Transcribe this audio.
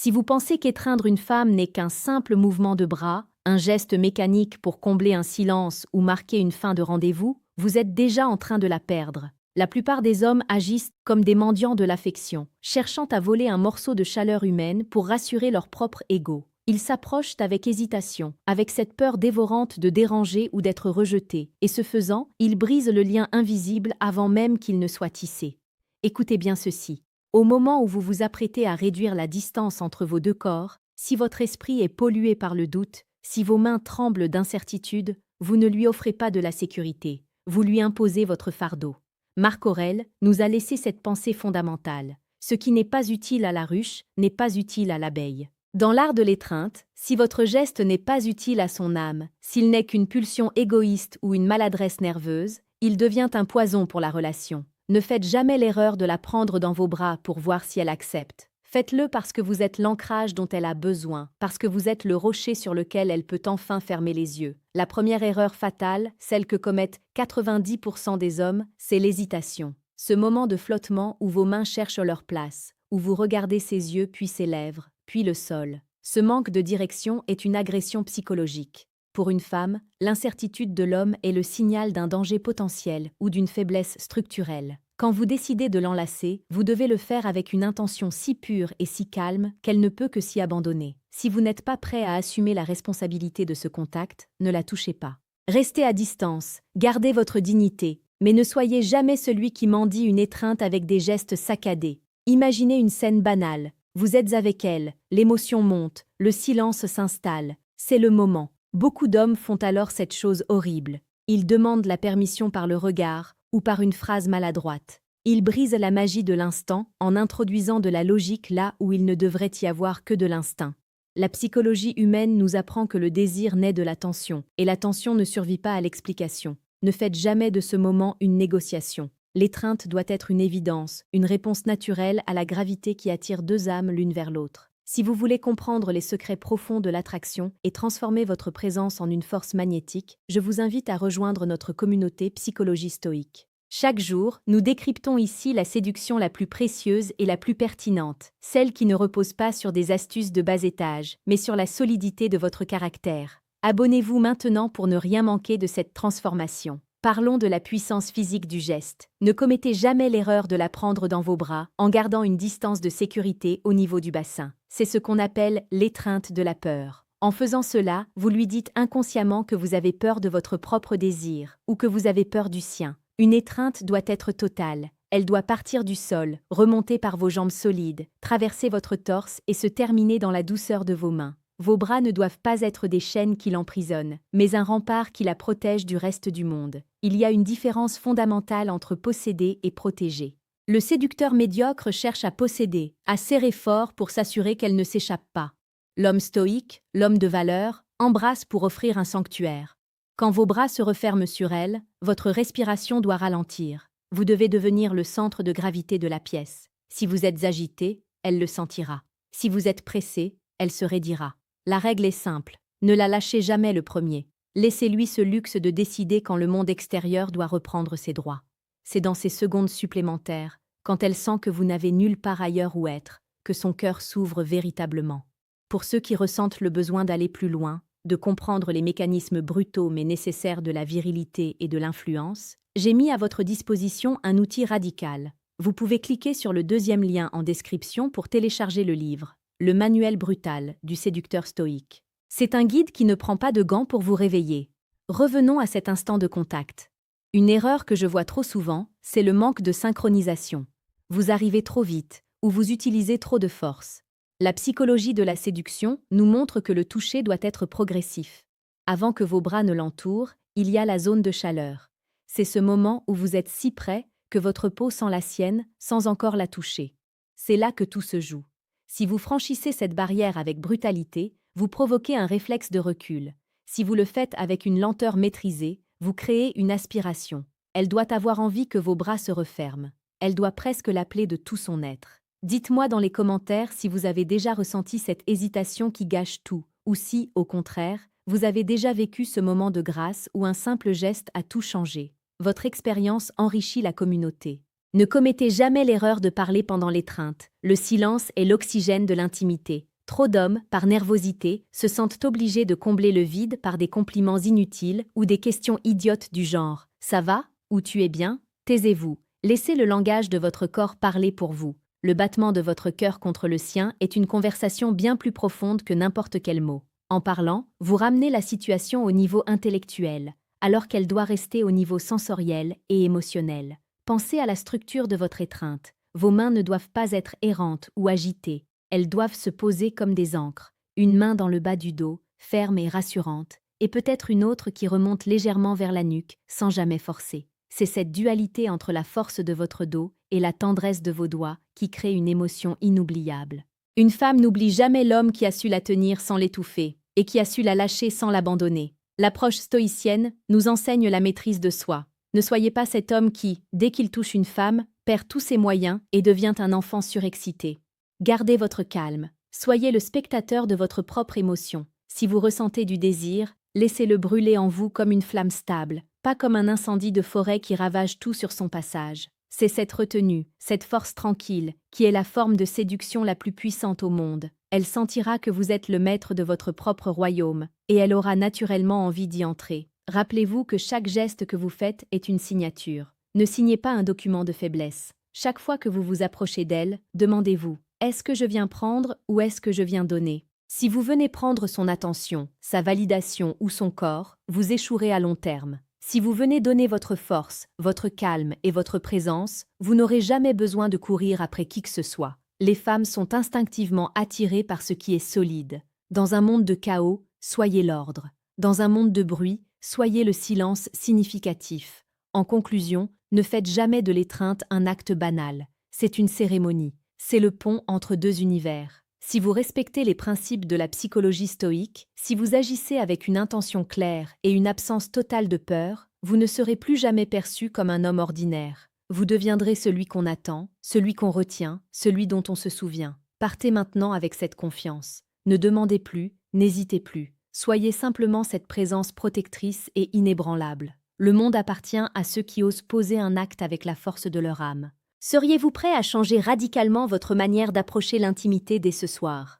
Si vous pensez qu'étreindre une femme n'est qu'un simple mouvement de bras, un geste mécanique pour combler un silence ou marquer une fin de rendez-vous, vous êtes déjà en train de la perdre. La plupart des hommes agissent comme des mendiants de l'affection, cherchant à voler un morceau de chaleur humaine pour rassurer leur propre ego. Ils s'approchent avec hésitation, avec cette peur dévorante de déranger ou d'être rejetés, et ce faisant, ils brisent le lien invisible avant même qu'il ne soit tissé. Écoutez bien ceci. Au moment où vous vous apprêtez à réduire la distance entre vos deux corps, si votre esprit est pollué par le doute, si vos mains tremblent d'incertitude, vous ne lui offrez pas de la sécurité, vous lui imposez votre fardeau. Marc Aurèle nous a laissé cette pensée fondamentale. Ce qui n'est pas utile à la ruche n'est pas utile à l'abeille. Dans l'art de l'étreinte, si votre geste n'est pas utile à son âme, s'il n'est qu'une pulsion égoïste ou une maladresse nerveuse, il devient un poison pour la relation. Ne faites jamais l'erreur de la prendre dans vos bras pour voir si elle accepte. Faites-le parce que vous êtes l'ancrage dont elle a besoin, parce que vous êtes le rocher sur lequel elle peut enfin fermer les yeux. La première erreur fatale, celle que commettent 90% des hommes, c'est l'hésitation. Ce moment de flottement où vos mains cherchent leur place, où vous regardez ses yeux puis ses lèvres, puis le sol. Ce manque de direction est une agression psychologique. Pour une femme, l'incertitude de l'homme est le signal d'un danger potentiel ou d'une faiblesse structurelle. Quand vous décidez de l'enlacer, vous devez le faire avec une intention si pure et si calme qu'elle ne peut que s'y abandonner. Si vous n'êtes pas prêt à assumer la responsabilité de ce contact, ne la touchez pas. Restez à distance, gardez votre dignité, mais ne soyez jamais celui qui mendie une étreinte avec des gestes saccadés. Imaginez une scène banale. Vous êtes avec elle, l'émotion monte, le silence s'installe. C'est le moment. Beaucoup d'hommes font alors cette chose horrible. Ils demandent la permission par le regard ou par une phrase maladroite. Ils brisent la magie de l'instant en introduisant de la logique là où il ne devrait y avoir que de l'instinct. La psychologie humaine nous apprend que le désir naît de l'attention, et l'attention ne survit pas à l'explication. Ne faites jamais de ce moment une négociation. L'étreinte doit être une évidence, une réponse naturelle à la gravité qui attire deux âmes l'une vers l'autre. Si vous voulez comprendre les secrets profonds de l'attraction et transformer votre présence en une force magnétique, je vous invite à rejoindre notre communauté Psychologie Stoïque. Chaque jour, nous décryptons ici la séduction la plus précieuse et la plus pertinente, celle qui ne repose pas sur des astuces de bas étage, mais sur la solidité de votre caractère. Abonnez-vous maintenant pour ne rien manquer de cette transformation. Parlons de la puissance physique du geste. Ne commettez jamais l'erreur de la prendre dans vos bras en gardant une distance de sécurité au niveau du bassin. C'est ce qu'on appelle l'étreinte de la peur. En faisant cela, vous lui dites inconsciemment que vous avez peur de votre propre désir ou que vous avez peur du sien. Une étreinte doit être totale. Elle doit partir du sol, remonter par vos jambes solides, traverser votre torse et se terminer dans la douceur de vos mains. Vos bras ne doivent pas être des chaînes qui l'emprisonnent, mais un rempart qui la protège du reste du monde. Il y a une différence fondamentale entre posséder et protéger. Le séducteur médiocre cherche à posséder, à serrer fort pour s'assurer qu'elle ne s'échappe pas. L'homme stoïque, l'homme de valeur, embrasse pour offrir un sanctuaire. Quand vos bras se referment sur elle, votre respiration doit ralentir. Vous devez devenir le centre de gravité de la pièce. Si vous êtes agité, elle le sentira. Si vous êtes pressé, elle se raidira. La règle est simple, ne la lâchez jamais le premier. Laissez-lui ce luxe de décider quand le monde extérieur doit reprendre ses droits. C'est dans ces secondes supplémentaires, quand elle sent que vous n'avez nulle part ailleurs où être, que son cœur s'ouvre véritablement. Pour ceux qui ressentent le besoin d'aller plus loin, de comprendre les mécanismes brutaux mais nécessaires de la virilité et de l'influence, j'ai mis à votre disposition un outil radical. Vous pouvez cliquer sur le deuxième lien en description pour télécharger le livre. Le manuel brutal du séducteur stoïque. C'est un guide qui ne prend pas de gants pour vous réveiller. Revenons à cet instant de contact. Une erreur que je vois trop souvent, c'est le manque de synchronisation. Vous arrivez trop vite, ou vous utilisez trop de force. La psychologie de la séduction nous montre que le toucher doit être progressif. Avant que vos bras ne l'entourent, il y a la zone de chaleur. C'est ce moment où vous êtes si près que votre peau sent la sienne sans encore la toucher. C'est là que tout se joue. Si vous franchissez cette barrière avec brutalité, vous provoquez un réflexe de recul. Si vous le faites avec une lenteur maîtrisée, vous créez une aspiration. Elle doit avoir envie que vos bras se referment. Elle doit presque l'appeler de tout son être. Dites-moi dans les commentaires si vous avez déjà ressenti cette hésitation qui gâche tout, ou si, au contraire, vous avez déjà vécu ce moment de grâce où un simple geste a tout changé. Votre expérience enrichit la communauté. Ne commettez jamais l'erreur de parler pendant l'étreinte. Le silence est l'oxygène de l'intimité. Trop d'hommes, par nervosité, se sentent obligés de combler le vide par des compliments inutiles ou des questions idiotes du genre « ça va ?» ou « tu es bien ?» Taisez-vous. Laissez le langage de votre corps parler pour vous. Le battement de votre cœur contre le sien est une conversation bien plus profonde que n'importe quel mot. En parlant, vous ramenez la situation au niveau intellectuel, alors qu'elle doit rester au niveau sensoriel et émotionnel. Pensez à la structure de votre étreinte. Vos mains ne doivent pas être errantes ou agitées. Elles doivent se poser comme des ancres, une main dans le bas du dos, ferme et rassurante, et peut-être une autre qui remonte légèrement vers la nuque, sans jamais forcer. C'est cette dualité entre la force de votre dos et la tendresse de vos doigts qui crée une émotion inoubliable. Une femme n'oublie jamais l'homme qui a su la tenir sans l'étouffer, et qui a su la lâcher sans l'abandonner. L'approche stoïcienne nous enseigne la maîtrise de soi. Ne soyez pas cet homme qui, dès qu'il touche une femme, perd tous ses moyens et devient un enfant surexcité. Gardez votre calme. Soyez le spectateur de votre propre émotion. Si vous ressentez du désir, laissez-le brûler en vous comme une flamme stable, pas comme un incendie de forêt qui ravage tout sur son passage. C'est cette retenue, cette force tranquille, qui est la forme de séduction la plus puissante au monde. Elle sentira que vous êtes le maître de votre propre royaume, et elle aura naturellement envie d'y entrer. Rappelez-vous que chaque geste que vous faites est une signature. Ne signez pas un document de faiblesse. Chaque fois que vous vous approchez d'elle, demandez-vous: est-ce que je viens prendre ou est-ce que je viens donner? Si vous venez prendre son attention, sa validation ou son corps, vous échouerez à long terme. Si vous venez donner votre force, votre calme et votre présence, vous n'aurez jamais besoin de courir après qui que ce soit. Les femmes sont instinctivement attirées par ce qui est solide. Dans un monde de chaos, soyez l'ordre. Dans un monde de bruit, soyez le silence significatif. En conclusion, ne faites jamais de l'étreinte un acte banal. C'est une cérémonie. C'est le pont entre deux univers. Si vous respectez les principes de la psychologie stoïque, si vous agissez avec une intention claire et une absence totale de peur, vous ne serez plus jamais perçu comme un homme ordinaire. Vous deviendrez celui qu'on attend, celui qu'on retient, celui dont on se souvient. Partez maintenant avec cette confiance. Ne demandez plus, n'hésitez plus. Soyez simplement cette présence protectrice et inébranlable. Le monde appartient à ceux qui osent poser un acte avec la force de leur âme. Seriez-vous prêt à changer radicalement votre manière d'approcher l'intimité dès ce soir?